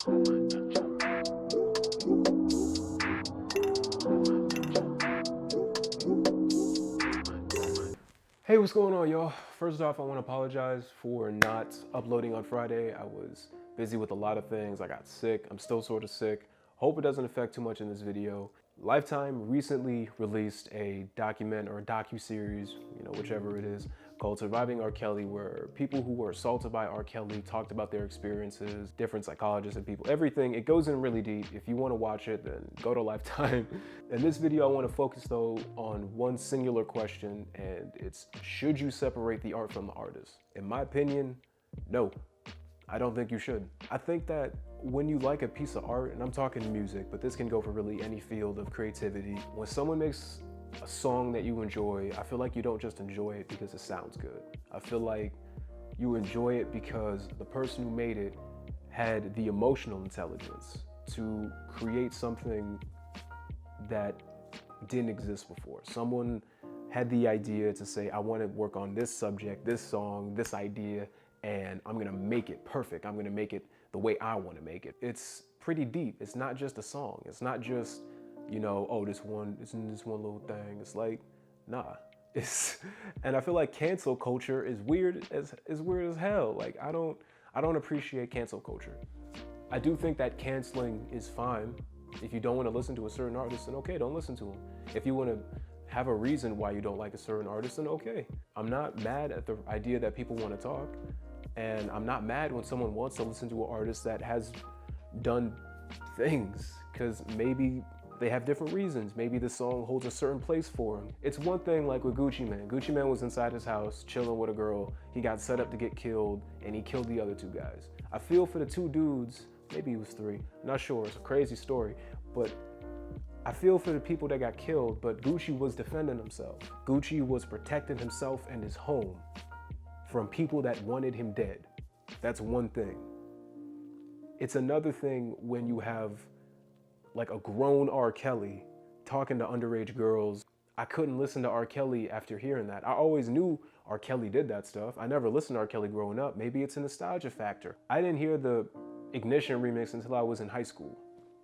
Hey, what's going on, y'all? First off, I want to apologize for not uploading on Friday. I was busy with a lot of things. I got sick. I'm still sort of sick. Hope it doesn't affect too much in this video. Lifetime recently released a document or a docu-series, whichever it is, called Surviving R. Kelly, where people who were assaulted by R. Kelly talked about their experiences, different psychologists and people, everything. It goes in really deep. If you want to watch it, then go to Lifetime. In this video, I want to focus though on one singular question, and it's, should you separate the art from the artist? In my opinion, no. I don't think you should. I think that when you like a piece of art, and I'm talking music, but this can go for really any field of creativity, when someone makes a song that you enjoy, I feel like you don't just enjoy it because it sounds good. I feel like you enjoy it because the person who made it had the emotional intelligence to create something that didn't exist before. Someone had the idea to say, I want to work on this subject, this song, this idea, and I'm gonna make it perfect. I'm gonna make it the way I want to make it. It's pretty deep. It's not just a song. It's not just, oh, this one little thing. It's like, nah. And I feel like cancel culture is weird as hell. Like I don't appreciate cancel culture. I do think that canceling is fine. If you don't want to listen to a certain artist, then okay, don't listen to him. If you want to have a reason why you don't like a certain artist, then okay. I'm not mad at the idea that people want to talk. And I'm not mad when someone wants to listen to an artist that has done things, because maybe they have different reasons. Maybe the song holds a certain place for him. It's one thing like with Gucci Mane. Gucci Mane was inside his house chilling with a girl. He got set up to get killed and he killed the other two guys. I feel for the two dudes, maybe it was three, I'm not sure, it's a crazy story, but I feel for the people that got killed, but Gucci was defending himself. Gucci was protecting himself and his home from people that wanted him dead. That's one thing. It's another thing when you have like a grown R. Kelly talking to underage girls. I couldn't listen to R. Kelly after hearing that. I always knew R. Kelly did that stuff. I never listened to R. Kelly growing up. Maybe it's a nostalgia factor. I didn't hear the Ignition remix until I was in high school.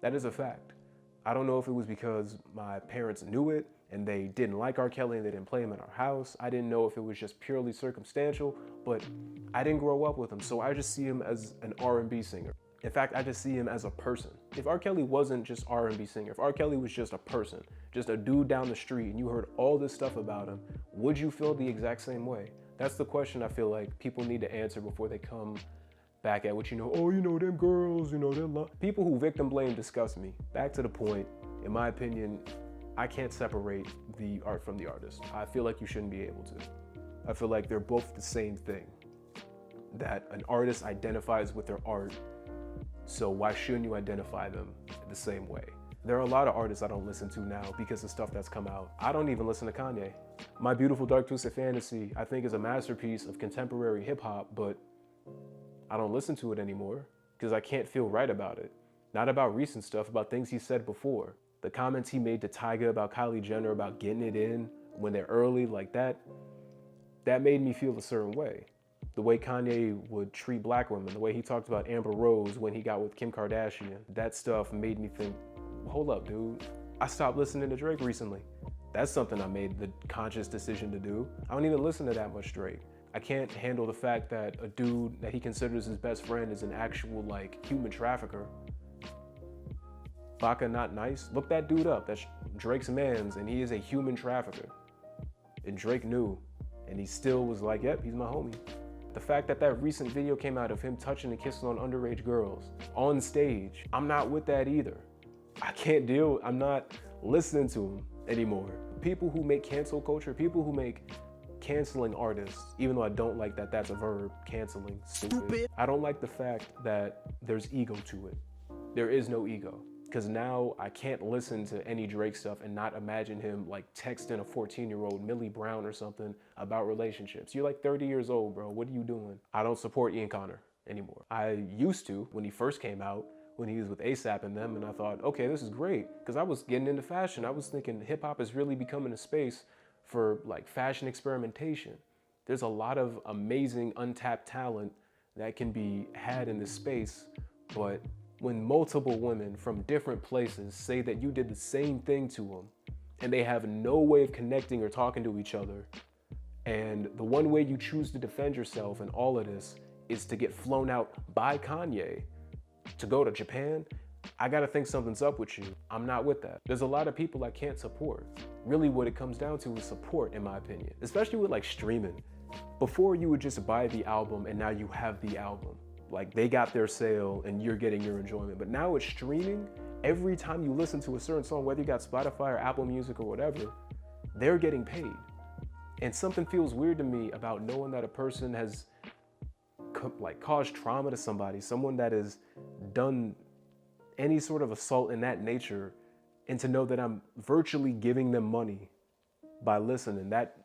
That is a fact. I don't know if it was because my parents knew it and they didn't like R. Kelly and they didn't play him in our house. I didn't know if it was just purely circumstantial, but I didn't grow up with him, so I just see him as an R&B singer. In fact, I just see him as a person. If R. Kelly wasn't just R&B singer, if R. Kelly was just a person, just a dude down the street, and you heard all this stuff about him, would you feel the exact same way? That's the question I feel like people need to answer before they come back at what, them girls, people who victim blame disgust me. Back to the point, in my opinion, I can't separate the art from the artist. I feel like you shouldn't be able to. I feel like they're both the same thing. That an artist identifies with their art, so why shouldn't you identify them the same way? There are a lot of artists I don't listen to now because of stuff that's come out. I don't even listen to Kanye. My Beautiful Dark Twisted Fantasy, I think, is a masterpiece of contemporary hip hop, but I don't listen to it anymore because I can't feel right about it. Not about recent stuff, about things he said before. The comments he made to Tyga about Kylie Jenner, about getting it in when they're early, like that made me feel a certain way. The way Kanye would treat black women, the way he talked about Amber Rose when he got with Kim Kardashian, that stuff made me think, hold up, dude. I stopped listening to Drake recently. That's something I made the conscious decision to do. I don't even listen to that much Drake. I can't handle the fact that a dude that he considers his best friend is an actual human trafficker. Baka Not Nice, look that dude up. That's Drake's mans, and he is a human trafficker. And Drake knew, and he still was like, yep, he's my homie. The fact that that recent video came out of him touching and kissing on underage girls on stage, I'm not with that either. I'm not listening to him anymore. People who make cancel culture, people who make canceling artists, even though I don't like that that's a verb, canceling, stupid. I don't like the fact that there's ego to it. There is no ego. Because now I can't listen to any Drake stuff and not imagine him texting a 14-year-old Millie Brown or something about relationships. You're 30 years old, bro. What are you doing? I don't support Ian Connor anymore. I used to when he first came out, when he was with ASAP and them, and I thought, okay, this is great. Because I was getting into fashion. I was thinking hip hop is really becoming a space for fashion experimentation. There's a lot of amazing untapped talent that can be had in this space, but When multiple women from different places say that you did the same thing to them and they have no way of connecting or talking to each other, and the one way you choose to defend yourself in all of this is to get flown out by Kanye to go to Japan, I gotta think something's up with you. I'm not with that. There's a lot of people I can't support. Really what it comes down to is support, in my opinion, especially with like streaming. Before you would just buy the album and now you have the album. Like they got their sale and you're getting your enjoyment. But now it's streaming. Every time you listen to a certain song, whether you got Spotify or Apple Music or whatever, they're getting paid. And something feels weird to me about knowing that a person has like caused trauma to somebody, someone that has done any sort of assault in that nature, and to know that I'm virtually giving them money by listening, that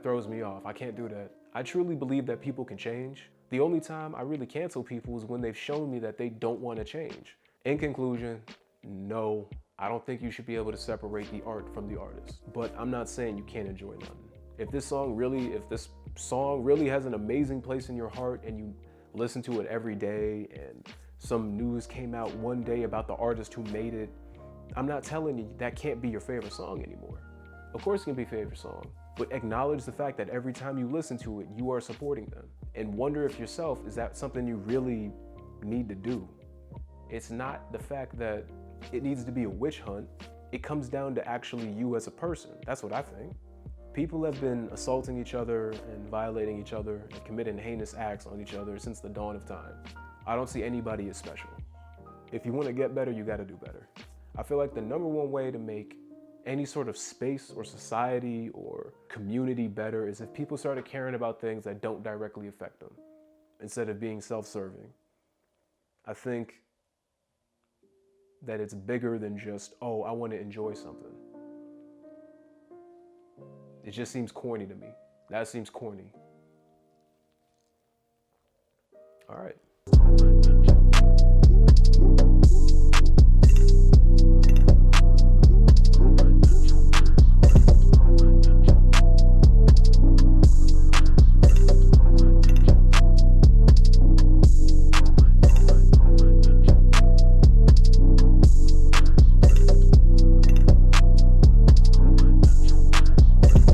throws me off. I can't do that. I truly believe that people can change. The only time I really cancel people is when they've shown me that they don't want to change. In conclusion, no, I don't think you should be able to separate the art from the artist. But I'm not saying you can't enjoy nothing. If this song really has an amazing place in your heart and you listen to it every day and some news came out one day about the artist who made it, I'm not telling you that can't be your favorite song anymore. Of course it can be your favorite song, but acknowledge the fact that every time you listen to it, you are supporting them. And wonder if yourself, is that something you really need to do? It's not the fact that it needs to be a witch hunt. It comes down to actually you as a person. That's what I think. People have been assaulting each other and violating each other and committing heinous acts on each other since the dawn of time. I don't see anybody as special. If you want to get better, you got to do better. I feel like the number one way to make any sort of space or society or community better is if people started caring about things that don't directly affect them instead of being self-serving. I think that it's bigger than just, oh, I want to enjoy something. It just seems corny to me. That seems corny. All right.